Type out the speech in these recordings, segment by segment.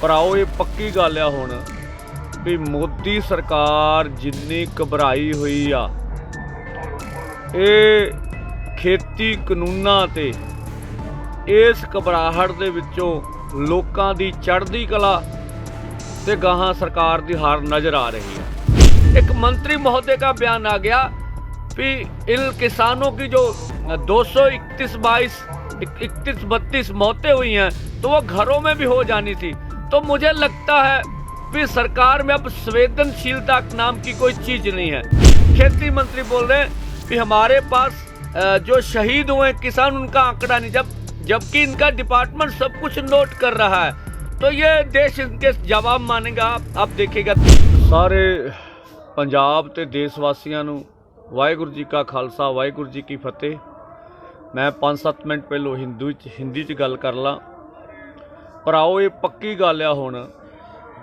ਭਰਾਓ ਇਹ ਪੱਕੀ ਗੱਲ ਆ ਹੁਣ ਵੀ ਮੋਦੀ ਸਰਕਾਰ ਜਿੰਨੀ ਘਬਰਾਈ ਹੋਈ ਆ ਇਹ ਖੇਤੀ ਕਾਨੂੰਨਾਂ ਤੇ ਇਸ ਘਬਰਾਹਟ ਦੇ ਵਿੱਚੋਂ ਲੋਕਾਂ ਦੀ ਚੜ੍ਹਦੀ ਕਲਾ ਤੇ ਗਾਹਾਂ सरकार की हार नजर आ रही है। एक मंत्री महोदय का बयान आ गया कि इन किसानों की जो 231-32 मौतें हुई हैं तो वो घरों में भी हो जानी थी। तो मुझे लगता है कि सरकार में अब संवेदनशीलता नाम की कोई चीज नहीं है। खेती मंत्री बोल रहे हैं कि हमारे पास जो शहीद हुए किसान उनका आंकड़ा नहीं, जबकि इनका डिपार्टमेंट सब कुछ नोट कर रहा है। तो ये देश इनके जवाब मानेगा। आप देखिएगा। सारे पंजाब ते देशवासियों नूं वाहिगुरू जी का खालसा वाहिगुरू जी की फतेह। मैं 5-7 मिनट पहलों हिंदी च गल कर ला। पर आओ ये पक्की गल आ हुण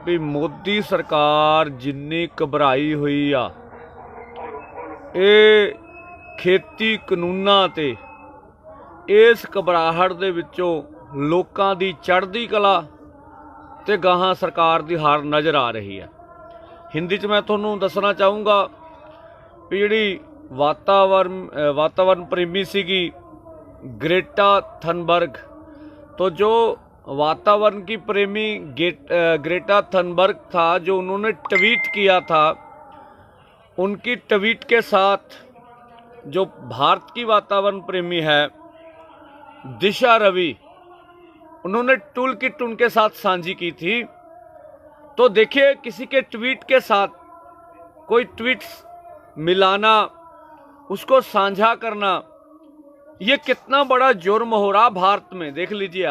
भी मोदी सरकार जिन्नी घबराई हुई आ ये खेती कानूनां ते इस घबराहट दे विचों लोकां दी चढ़दी कला ते गाहां सरकार की हार नज़र आ रही है। हिंदी च मैं तुहानूं दसना चाहूँगा भी जिहड़ी वातावरण प्रेमी सीगी ग्रेटा थनबर्ग, तो जो वातावरण की प्रेमी ग्रेटा थनबर्ग था, जो उन्होंने ट्वीट किया था, उनकी ट्वीट के साथ जो भारत की वातावरण प्रेमी है दिशा रवि, उन्होंने टूल किट उनके साथ साझी की थी। तो देखिए किसी के ट्वीट के साथ कोई ट्वीट्स मिलाना, उसको साझा करना, ये कितना बड़ा जुर्म हो रहा भारत में। देख लीजिए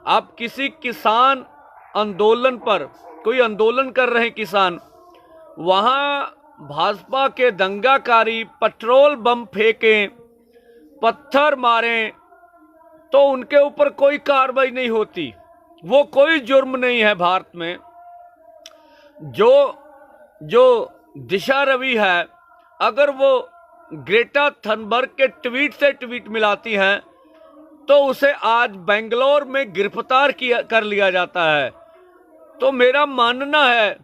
आप किसी किसान आंदोलन पर, कोई आंदोलन कर रहे हैं किसान, वहाँ भाजपा के दंगाकारी पेट्रोल बम फेंकें, पत्थर मारें तो उनके ऊपर कोई कार्रवाई नहीं होती। वो कोई जुर्म नहीं है भारत में। जो दिशा रवि है, अगर वो ग्रेटा थनबर्ग के ट्वीट से ट्वीट मिलाती हैं तो उसे आज बेंगलोर में गिरफ्तार कर लिया जाता है। तो मेरा मानना है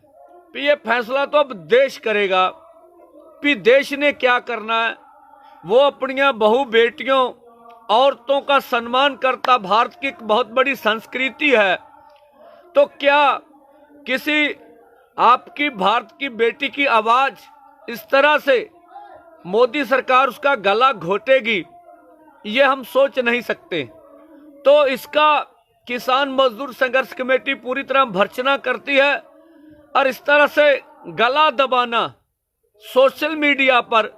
कि ये फैसला तो अब देश करेगा कि देश ने क्या करना है। वो अपनियां बहू बेटियों औरतों का सम्मान करता भारत की एक बहुत बड़ी संस्कृति है। तो क्या किसी आपकी भारत की बेटी की आवाज इस तरह से मोदी सरकार उसका गला घोटेगी, ये हम सोच नहीं सकते। तो इसका किसान मजदूर संघर्ष कमेटी पूरी तरह भर्त्सना करती है। और इस तरह से गला दबाना सोशल मीडिया पर,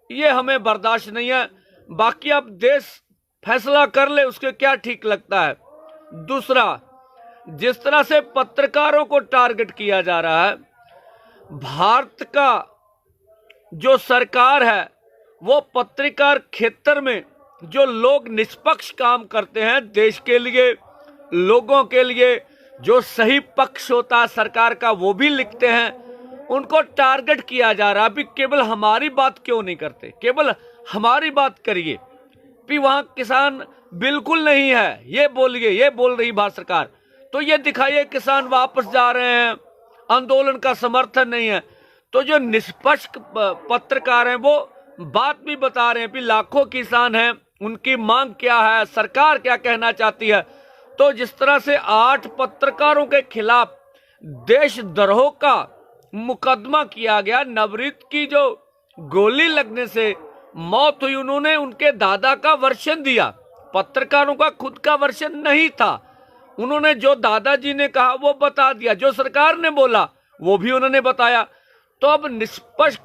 ये हमें बर्दाश्त नहीं है। बाकी अब देश फैसला कर ले उसके क्या ठीक लगता है। दूसरा, जिस तरह से पत्रकारों को टारगेट किया जा रहा है, भारत का जो सरकार है वो पत्रकार क्षेत्र में जो लोग निष्पक्ष काम करते हैं देश के लिए, लोगों के लिए, जो सही पक्ष होता है सरकार का वो भी लिखते हैं, उनको टारगेट किया जा रहा है। अभी केवल हमारी बात क्यों नहीं करते, केवल हमारी बात करिए। भी वहां किसान बिल्कुल नहीं है ये बोलिए, ये बोल रही भारत सरकार। तो ये दिखाइए किसान वापस जा रहे हैं, आंदोलन का समर्थन नहीं है। तो जो निष्पक्ष पत्रकार हैं वो बात भी बता रहे हैं कि लाखों किसान हैं, उनकी मांग क्या है, सरकार क्या कहना चाहती है। तो जिस तरह से 8 पत्रकारों के खिलाफ देशद्रोह का मुकदमा किया गया, नवरीत की जो गोली लगने से मौत हुई, उन्होंने उनके दादा का वर्षन दिया, पत्रकारों का खुद का वर्षन नहीं था। उन्होंने जो दादाजी ने कहा वो बता दिया, जो सरकार ने बोला वो भी उन्होंने बताया। तो अब निष्पक्ष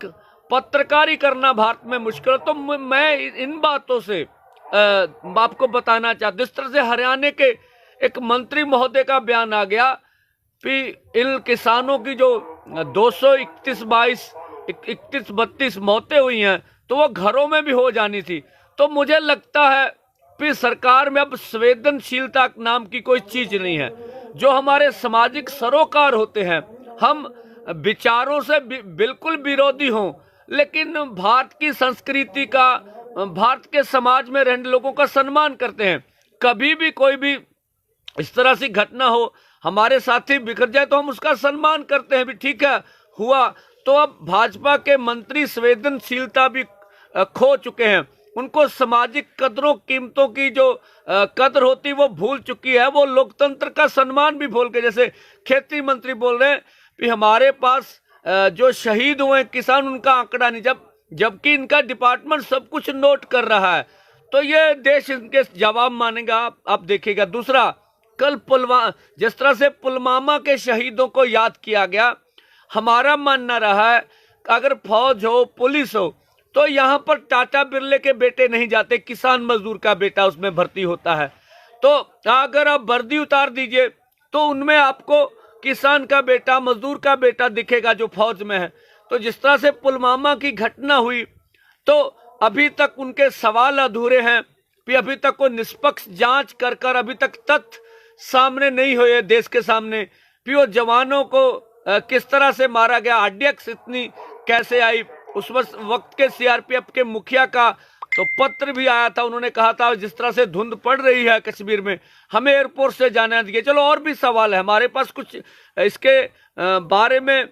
पत्रकारी करना भारत में मुश्किल। तो मैं इन बातों से आपको बताना चाहता हूं। जिस तरह से हरियाणा के एक मंत्री महोदय का बयान आ गया कि इन किसानों की जो 231-32 मौतें हुई हैं तो वो घरों में भी हो जानी थी। तो मुझे लगता है कि सरकार में अब संवेदनशीलता नाम की कोई चीज नहीं है। जो हमारे सामाजिक सरोकार होते हैं, हम विचारों से बिल्कुल विरोधी हों, लेकिन भारत की संस्कृति का, भारत के समाज में रहने लोगों का सम्मान करते हैं। कभी भी कोई भी इस तरह से घटना हो, हमारे साथी बिखर जाए तो हम उसका सम्मान करते हैं भी, ठीक है हुआ। तो अब भाजपा के मंत्री संवेदनशीलता भी खो चुके हैं, उनको सामाजिक कदरों कीमतों की जो कदर होती वो भूल चुकी है, वो लोकतंत्र का सम्मान भी भूल के, जैसे खेती मंत्री बोल रहे हैं कि हमारे पास जो शहीद हुए किसान उनका आंकड़ा नहीं, जबकि इनका डिपार्टमेंट सब कुछ नोट कर रहा है। तो ये देश इनके जवाब मानेगा, आप देखिएगा। दूसरा, कल जिस तरह से पुलवामा के शहीदों को याद किया गया, हमारा मानना रहा है अगर फौज हो पुलिस हो तो यहाँ पर टाटा बिरले के बेटे नहीं जाते, किसान मजदूर का बेटा उसमें भर्ती होता है। तो अगर आप वर्दी उतार दीजिए तो उनमें आपको किसान का बेटा मजदूर का बेटा दिखेगा जो फौज में है। तो जिस तरह से पुलवामा की घटना हुई तो अभी तक उनके सवाल अधूरे हैं कि अभी तक वो निष्पक्ष जांच कर अभी तक तथ्य सामने नहीं हुए देश के सामने कि वो जवानों को किस तरह से मारा गया, आरडीएक्स इतनी कैसे आई। उस वक्त के सीआरपीएफ के मुखिया का तो पत्र भी आया था, उन्होंने कहा था जिस तरह से धुंध पड़ रही है कश्मीर में हमें एयरपोर्ट से जाने दिए। चलो और भी सवाल है, हमारे पास कुछ इसके बारे में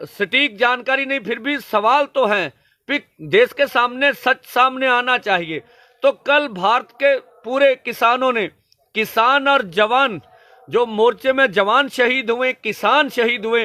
सटीक जानकारी नहीं, फिर भी सवाल तो हैं, फिर देश के सामने सच सामने आना चाहिए। तो कल भारत के पूरे किसानों ने, किसान और जवान जो मोर्चे में जवान शहीद हुए, किसान शहीद हुए,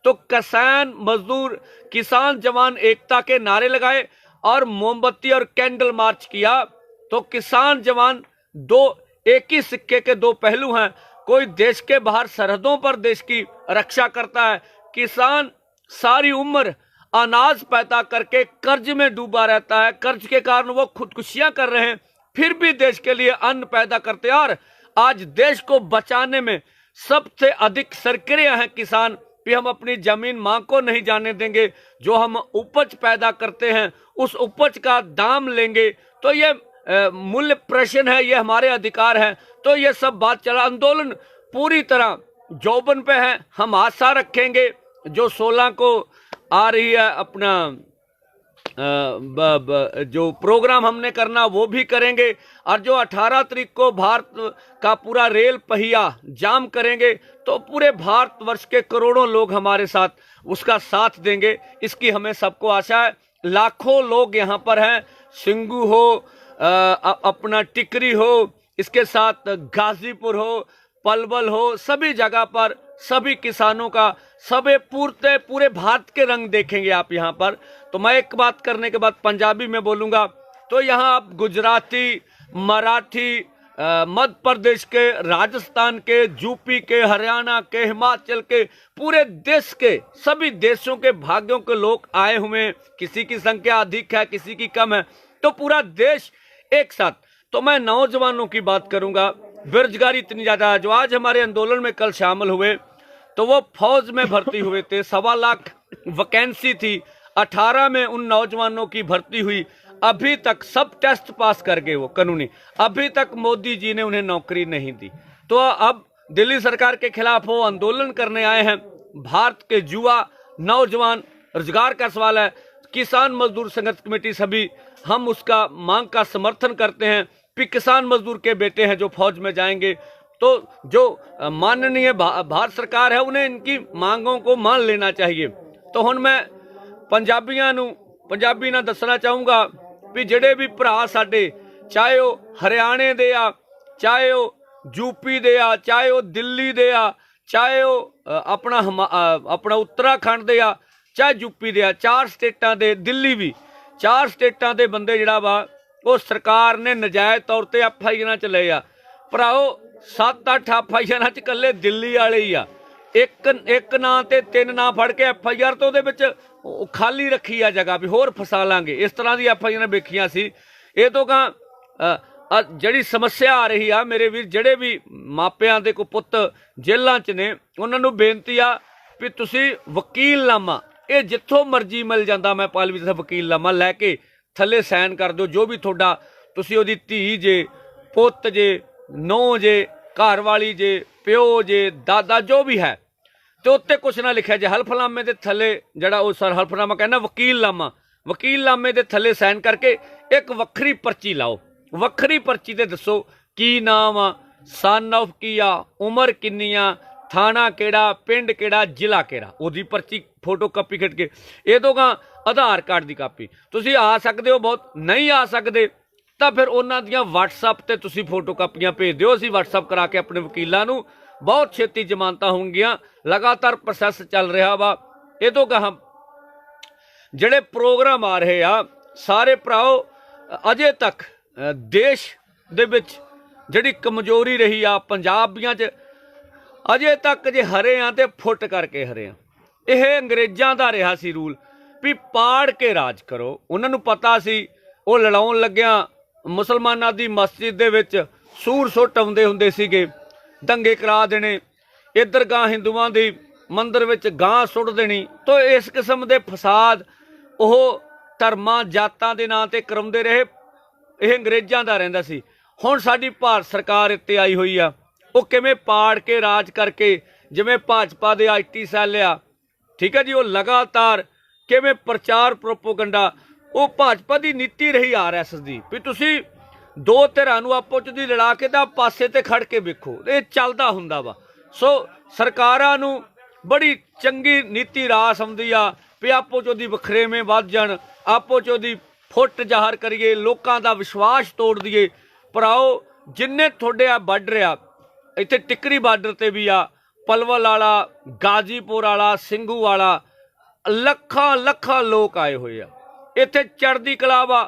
तो किसान मजदूर किसान जवान एकता के नारे लगाए और मोमबत्ती और कैंडल मार्च किया। तो किसान जवान दो एक ही सिक्के के दो पहलू हैं, कोई देश के बाहर सरहदों पर देश की रक्षा करता है, किसान सारी उम्र अनाज पैदा करके कर्ज में डूबा रहता है, कर्ज के कारण वो खुदकुशियां कर रहे हैं, फिर भी देश के लिए अन्न पैदा करते हैं। और आज देश को बचाने में सबसे अधिक सक्रिय हैं किसान, कि हम अपनी जमीन मां को नहीं जाने देंगे, जो हम उपज पैदा करते हैं उस उपज का दाम लेंगे। तो ये मूल्य प्रश्न है, ये हमारे अधिकार है। तो ये सब बात चला, आंदोलन पूरी तरह जौबन पे है। हम आशा रखेंगे जो 16 को आ रही है अपना जो प्रोग्राम हमने करना वो भी करेंगे, और जो 18 तारीख को भारत का पूरा रेल पहिया जाम करेंगे तो पूरे भारतवर्ष के करोड़ों लोग हमारे साथ उसका साथ देंगे, इसकी हमें सबको आशा है। लाखों लोग यहाँ पर हैं, सिंगू हो अपना टिकरी हो, इसके साथ गाजीपुर हो, पलवल हो, सभी जगह पर सभी किसानों का सबे पूरे भारत के रंग देखेंगे आप यहाँ पर। तो मैं एक बात करने के बाद पंजाबी में बोलूँगा, तो यहाँ आप गुजराती, मराठी, मध्य प्रदेश के, राजस्थान के, यूपी के, हरियाणा के, हिमाचल के, पूरे देश के सभी देशों के भाग्यों के लोग आए हुए हैं। किसी की संख्या अधिक है, किसी की कम है, तो पूरा देश एक साथ। तो मैं नौजवानों की बात करूंगा, बेरोजगारी इतनी ज्यादा है, जो आज हमारे आंदोलन में कल शामिल हुए तो वो फौज में भर्ती हुए थे, 1.25 लाख वैकेंसी थी, 18 में उन नौजवानों की भर्ती हुई, अभी तक सब टेस्ट पास कर गए वो कानूनी, अभी तक मोदी जी ने उन्हें नौकरी नहीं दी। तो अब दिल्ली सरकार के खिलाफ वो आंदोलन करने आए हैं। भारत के युवा नौजवान, रोजगार का सवाल है, किसान मजदूर संघर्ष कमेटी सभी हम उसका मांग का समर्थन करते हैं कि किसान मजदूर के बेटे हैं जो फौज में जाएंगे। तो जो माननीय भारत सरकार है उन्हें इनकी मांगों को मान लेना चाहिए। तो हुण मैं पंजाबी ना दसना चाहूँगा भी ਜਿਹੜੇ भी भरा साडे, चाहे वो हरियाणे दे आ, चाहे वो यूपी दे आ, चाहे वो दिल्ली दे आ, चाहे वो अपना उत्तराखंड दे आ, चाहे यूपी दे आ, 4 स्टेटां दे, दिल्ली भी 4 स्टेटां दे बंदे जिहड़ा वा वो सरकार ने नजायज तौर ते एफआईआर च लए आ। भराओ 7-8 एफआईआर च कल्ले दिल्ली वाले ही आ, एक ना ते 3 ना फड़ के एफआईआर तो ਉਹਦੇ ਵਿੱਚ खाली रखी आ जगह भी होर फसा लांगे, इस तरह की एफआईआर वेखियां सी। ये तो कहाँ ਜਿਹੜੀ समस्या आ रही आ मेरे वीर, ਜਿਹੜੇ भी ਮਾਪਿਆਂ ਦੇ ਕੋ ਪੁੱਤ ਜੇਲ੍ਹਾਂ 'ਚ ਨੇ ਉਹਨਾਂ ਨੂੰ ਬੇਨਤੀ ਆ ਵੀ ਤੁਸੀਂ ਵਕੀਲਨਾਮਾ ਇਹ ਜਿੱਥੋਂ ਮਰਜ਼ੀ ਮਿਲ ਜਾਂਦਾ, ਮੈਂ ਪਾਲਵੀ ਦਾ ਵਕੀਲਨਾਮਾ ਲੈ ਕੇ ਥੱਲੇ ਸਾਈਨ ਕਰ ਦਿਓ, ਜੋ ਵੀ ਤੁਹਾਡਾ ਤੁਸੀਂ ਉਹਦੀ ਧੀ ਜੇ, ਪੁੱਤ ਜੇ, ਨੌਂ ਜੇ, ਘਰ ਵਾਲੀ ਜੇ, ਪਿਓ ਜੇ, ਦਾਦਾ ਜੋ ਵੀ ਹੈ, तो उत्ते कुछ ना लिखा जे, हल्फनामे के थले जड़ा वो सर हल्फनामा कहना वकीलनामे के थले साइन करके एक वक्री पर्ची लाओ, वक्री पर्ची ते दसो की नाम आ, सन ऑफ की आ, उम्र किन्नी आ, थाना केड़ा, पिंड केड़ा, जिला केड़ा, ओदी पर्ची फोटो कापी खिट के ये तो गा आधार कार्ड की कापी। तुसीं आ सकते हो, बहुत नहीं आ सकते तो फिर उन्हां दियां WhatsApp ते तुसीं फोटो कापियां भेज दिओ, असीं WhatsApp करा के अपने वकीलों नूं बहुत छेती जमानत होंगियां। लगातार प्रोसैस चल रहा वा। ये तो कहा ਜਿਹੜੇ प्रोग्राम आ रहे आ सारे भराओ, अजे तक देश दे विच ਜਿਹੜੀ कमजोरी रही आ पंजाबियां च, अजे तक जे हरे आ तो फुट करके हरे आ। यह अंग्रेज़ों का रहा सी रूल भी पाड़ के राज करो। उन्होंने पता सी वो लड़ाउण लग्या मुसलमानों की मस्जिद दे विच सूर सुट आउंदे हुंदे सीगे, दंगे करा देने, इधर गां हिंदुआं दी मंदिर विच गां सुट देनी। तो इस किस्म के फसाद ਉਹ ਧਰਮਾਂ ਜਾਤਾਂ ਦੇ ਨਾਂ ਤੇ ਕਰਾਉਂਦੇ ਰਹੇ। ਇਹ ਅੰਗਰੇਜ਼ਾਂ ਦਾ ਰਹਿੰਦਾ ਸੀ। ਹੁਣ ਸਾਡੀ ਭਾਰਤ ਸਰਕਾਰ ਇੱਥੇ ਆਈ ਹੋਈ ਆ, ਉਹ ਕਿਵੇਂ ਪਾੜ ਕੇ ਰਾਜ ਕਰਕੇ, ਜਿਵੇਂ ਭਾਜਪਾ ਦੇ IT ਸੈੱਲ ਆ, ਠੀਕ ਹੈ ਜੀ, ਉਹ ਲਗਾਤਾਰ ਕਿਵੇਂ ਪ੍ਰਚਾਰ ਪ੍ਰੋਪੋਗੰਡਾ, ਉਹ ਭਾਜਪਾ ਦੀ ਨੀਤੀ ਰਹੀ RSS ਦੀ ਵੀ ਤੁਸੀਂ ਦੋ ਧਿਰਾਂ ਨੂੰ ਆਪੋ ਚ ਦੀ ਲੜਾ ਕੇ ਤਾਂ ਪਾਸੇ ਤੇ ਖੜ ਕੇ ਵੇਖੋ, ਇਹ ਚੱਲਦਾ ਹੁੰਦਾ ਵਾ। ਸੋ ਸਰਕਾਰਾਂ ਨੂੰ ਬੜੀ ਚੰਗੀ ਨੀਤੀ ਰਾਸ ਆਉਂਦੀ ਆ ਵੀ ਆਪੋ ਚੋਂ ਦੀ ਵਖਰੇਵੇਂ ਵੱਧ ਜਾਣ, ਆਪੋ ਚੋਂ ਦੀ ਫੁੱਟ ਜ਼ਾਹਰ ਕਰੀਏ, ਲੋਕਾਂ ਦਾ ਵਿਸ਼ਵਾਸ ਤੋੜ ਦਈਏ। ਭਰਾਓ ਜਿੰਨੇ ਤੁਹਾਡੇ ਆ ਬਾਰਡਰ ਆ, ਇੱਥੇ ਟਿੱਕਰੀ ਬਾਰਡਰ ਤੇ ਵੀ ਆ, ਪਲਵਲ ਵਾਲਾ, ਗਾਜੀਪੁਰ ਵਾਲਾ, ਸਿੰਘੂ ਵਾਲਾ, ਲੱਖਾਂ ਲੱਖਾਂ ਲੋਕ ਆਏ ਹੋਏ ਆ। ਇੱਥੇ ਚੜ੍ਹਦੀ ਕਲਾ ਵਾ,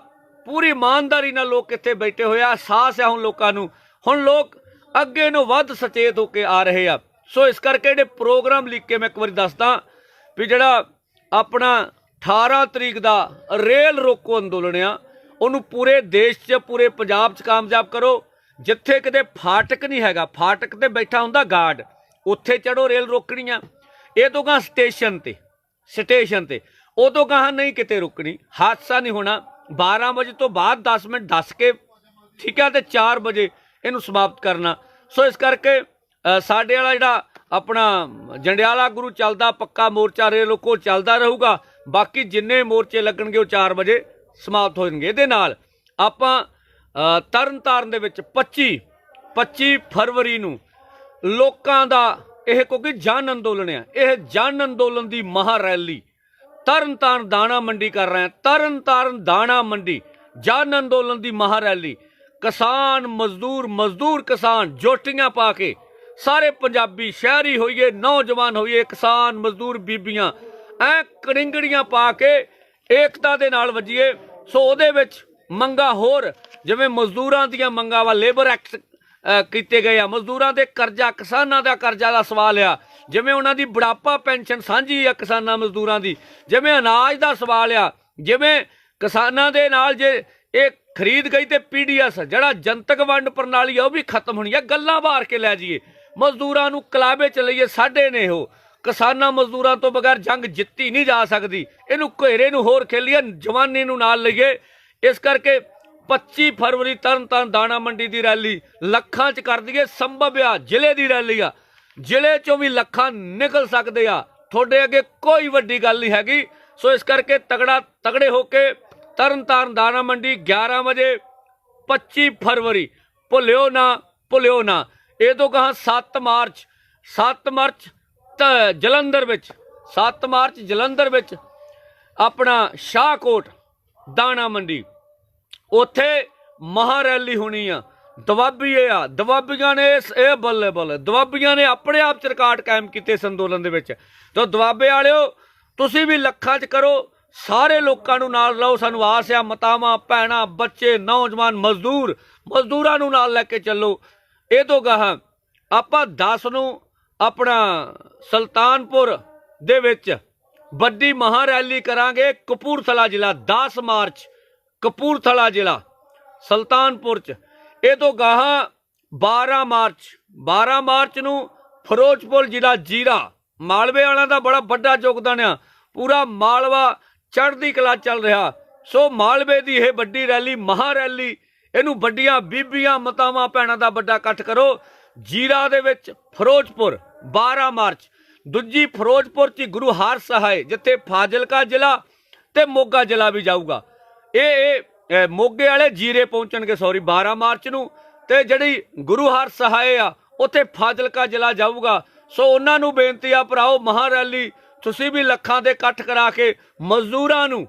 ਪੂਰੀ ਇਮਾਨਦਾਰੀ ਨਾਲ ਲੋਕ ਇੱਥੇ ਬੈਠੇ ਹੋਏ ਆ। ਅਹਿਸਾਸ ਆ ਹੁਣ ਲੋਕਾਂ ਨੂੰ, ਹੁਣ ਲੋਕ ਅੱਗੇ ਨੂੰ ਵੱਧ ਸਚੇਤ ਹੋ ਕੇ ਆ ਰਹੇ ਆ। ਸੋ ਇਸ ਕਰਕੇ ਜਿਹੜੇ ਪ੍ਰੋਗਰਾਮ ਲਿਖ ਕੇ ਮੈਂ ਇੱਕ ਵਾਰੀ ਦੱਸਦਾ ਵੀ ਜਿਹੜਾ अपना 18 तरीक का रेल रोको अंदोलन आ, उन्होंने पूरे देश च, पूरे पंजाब च कामयाब करो। जिथे किते फाटक नहीं हैगा, फाटक ते बैठा हुंदा गार्ड, उत्थे चढ़ो, रेल रोकनी आ। ये तो कहाँ स्टेशन ते उदों कहाँ नहीं किते रुकनी, हादसा नहीं होना। 12 बजे तो बाद 10 मिनट दस के, ठीक है, तो 4 बजे इनू समाप्त करना। सो इस करके साडे वाला जिहड़ा अपना जंडियाला गुरु चलता पक्का मोर्चा रेल रोको चलता रहूगा। बाकी जिन्ने मोर्चे लगणगे वो 4 बजे समाप्त हो जाएंगे। ये नाल आपां तरन ताਰਨ ਦੇ ਵਿੱਚ 25 फरवरी ਨੂੰ ਲੋਕਾਂ ਦਾ ਇਹ ਕਿਉਂਕਿ ਜਨ ਅੰਦੋਲਨ ਆ, ਇਹ ਜਨ ਅੰਦੋਲਨ ਦੀ ਮਹਾ ਰੈਲੀ तरन तारण दाणा मंडी कर रहे हैं। तरन तारण दाणा मंडी जन अंदोलन की महा रैली, किसान मजदूर किसान जोटियां पा के सारे पंजाबी शहरी होइए, नौजवान होइए, किसान मजदूर बीबियां ऐ कड़िंगड़ियां पा के एकता दे नाल वजीए। सो उहदे विच मंगा होर जिवें मजदूरां दीयां मंगां वा लेबर एक्ट कीते गए आ, मजदूरां दे करजा, किसानां दा करजा दा सवाल आ, जिवें उन्हां दी बुढ़ापा पेंशन सांझी आ किसानां मजदूरां दी, जिवें अनाज दा सवाल आ, जिवें किसानां दे नाल जे ਇਹ खरीद गई तो PDS ਜਿਹੜਾ जनतक वंड प्रणाली है वह भी खत्म होनी है। गल्लां बाहर के लै जाइए, मजदूरां नूं कलाबे च लईए, साडे ने हो किसानां मजदूरां तो बगैर जंग जित्ती नहीं जा सकती। इनू घेरे नूं होर खेलीए, जवानी नूं नाल लईए। इस करके 25 फरवरी तरन तारण दाणा मंडी की रैली लखां च कर दईए। संभव आ जिले की रैली आ, जिले चों भी लखां निकल सकते आ, तुहाडे अगे कोई वड्डी गल नहीं हैगी। सो इस करके तगड़े होके तरन तारण दाणा मंडी 11 बजे 25 फरवरी भुलियो ना। ये तो कहा 7 मार्च जलंधर विच, 7 मार्च जलंधर विच अपना शाहकोट दाणा मंडी, उत्थे महा रैली होनी आ। दवाबियां ने बल्ले दवाबियां ने अपने आप च रिकार्ड कायम किए इस अंदोलन दे विच। तो दवाबे वालिओ तुसीं भी लखां च करो, सारे लोगों नूं नाल लाओ। सानूं आस आ मातावां भैणां बच्चे नौजवान मजदूरां नूं नाल लैके चलो। ये तो गाह आपां 10 नूं अपना सुल्तानपुर दे विच वड्डी महा रैली करांगे। कपूरथला जिला 10 मार्च कपूरथला जिला सुल्तानपुर च। ये तो गाह 12 मार्च नूं फिरोजपुर जिला जीरा, मालवे वालों का बड़ा बड़ा योगदान आ। पूरा मालवा चढ़दी कला चल रहा। सो मालवे की यह वड्डी रैली महा रैली, इनू वड्डियां बीबियां मातावां भैणां दा वड्डा इकट्ठ करो। जीरा दे विच फिरोजपुर 12 मार्च, दूजी फिरोजपुर च गुरु हार सहाय जिथे फाजिलका जिला ते मोगा जिला भी जाऊगा। ये मोगे वाले जीरे पहुंचणगे, सॉरी 12 मार्च नूं ਤੇ ਜਿਹੜੀ ਗੁਰੂ ਹਰ ਸਹਾਏ ਆ ਉੱਥੇ ਫਾਜ਼ਿਲਕਾ ਜ਼ਿਲ੍ਹਾ ਜਾਊਗਾ। ਸੋ ਉਹਨਾਂ ਨੂੰ ਬੇਨਤੀ ਆ ਭਰਾਓ, ਮਹਾਂ ਰੈਲੀ ਤੁਸੀਂ ਵੀ ਲੱਖਾਂ ਦੇ ਇਕੱਠ ਕਰਾ ਕੇ ਮਜ਼ਦੂਰਾਂ ਨੂੰ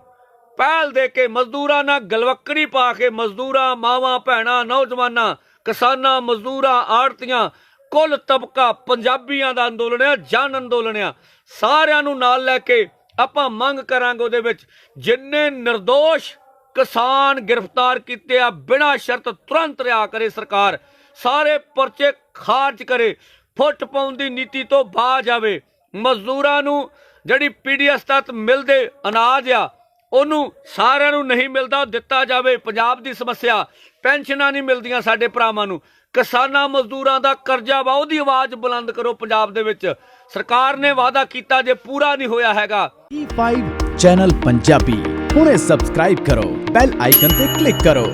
ਪਹਿਲ ਦੇ ਕੇ, ਮਜ਼ਦੂਰਾਂ ਨਾਲ ਗਲਵੱਕੜੀ ਪਾ ਕੇ, ਮਜ਼ਦੂਰਾਂ, ਮਾਵਾਂ, ਭੈਣਾਂ, ਨੌਜਵਾਨਾਂ, ਕਿਸਾਨਾਂ, ਮਜ਼ਦੂਰਾਂ, ਆੜਤੀਆਂ, ਕੁੱਲ ਤਬਕਾ ਪੰਜਾਬੀਆਂ ਦਾ ਅੰਦੋਲਨ ਆ, ਜਨ ਅੰਦੋਲਨ ਆ। ਸਾਰਿਆਂ ਨੂੰ ਨਾਲ ਲੈ ਕੇ ਆਪਾਂ ਮੰਗ ਕਰਾਂਗੇ ਉਹਦੇ ਵਿੱਚ ਜਿੰਨੇ ਨਿਰਦੋਸ਼ ਕਿਸਾਨ ਗ੍ਰਿਫਤਾਰ ਕੀਤੇ ਆ ਬਿਨਾਂ ਸ਼ਰਤ ਤੁਰੰਤ ਰਿਹਾ ਕਰੇ ਸਰਕਾਰ, ਸਾਰੇ ਪਰਚੇ ਖਾਰਜ ਕਰੇ, ਫੁੱਟ ਪਾਉਣ ਦੀ ਨੀਤੀ ਤੋਂ ਬਾਜ ਆਵੇ। ਮਜ਼ਦੂਰਾਂ ਨੂੰ ਜਿਹੜੀ ਪੀਡੀਐਸ ਤਹਿਤ ਮਿਲਦੇ ਅਨਾਜ ਆ ਉਹਨੂੰ ਸਾਰਿਆਂ ਨੂੰ ਨਹੀਂ ਮਿਲਦਾ, ਦਿੱਤਾ ਜਾਵੇ। ਪੰਜਾਬ ਦੀ ਸਮੱਸਿਆ, ਪੈਨਸ਼ਨਾਂ ਨਹੀਂ ਮਿਲਦੀਆਂ ਸਾਡੇ ਭਰਾਵਾਂ ਨੂੰ, ਕਿਸਾਨਾਂ ਮਜ਼ਦੂਰਾਂ ਦਾ ਕਰਜ਼ਾ ਵਾ, ਉਹਦੀ ਆਵਾਜ਼ ਬੁਲੰਦ ਕਰੋ ਪੰਜਾਬ ਦੇ ਵਿੱਚ। ਸਰਕਾਰ ਨੇ ਵਾਅਦਾ ਕੀਤਾ, ਜੇ ਪੂਰਾ ਨਹੀਂ ਹੋਇਆ ਹੈਗਾ। E5 ਚੈਨਲ ਪੰਜਾਬੀ ਹੁਣੇ ਸਬਸਕ੍ਰਾਈਬ ਕਰੋ, ਬੈਲ ਆਈਕਨ ਤੇ ਕਲਿੱਕ ਕਰੋ।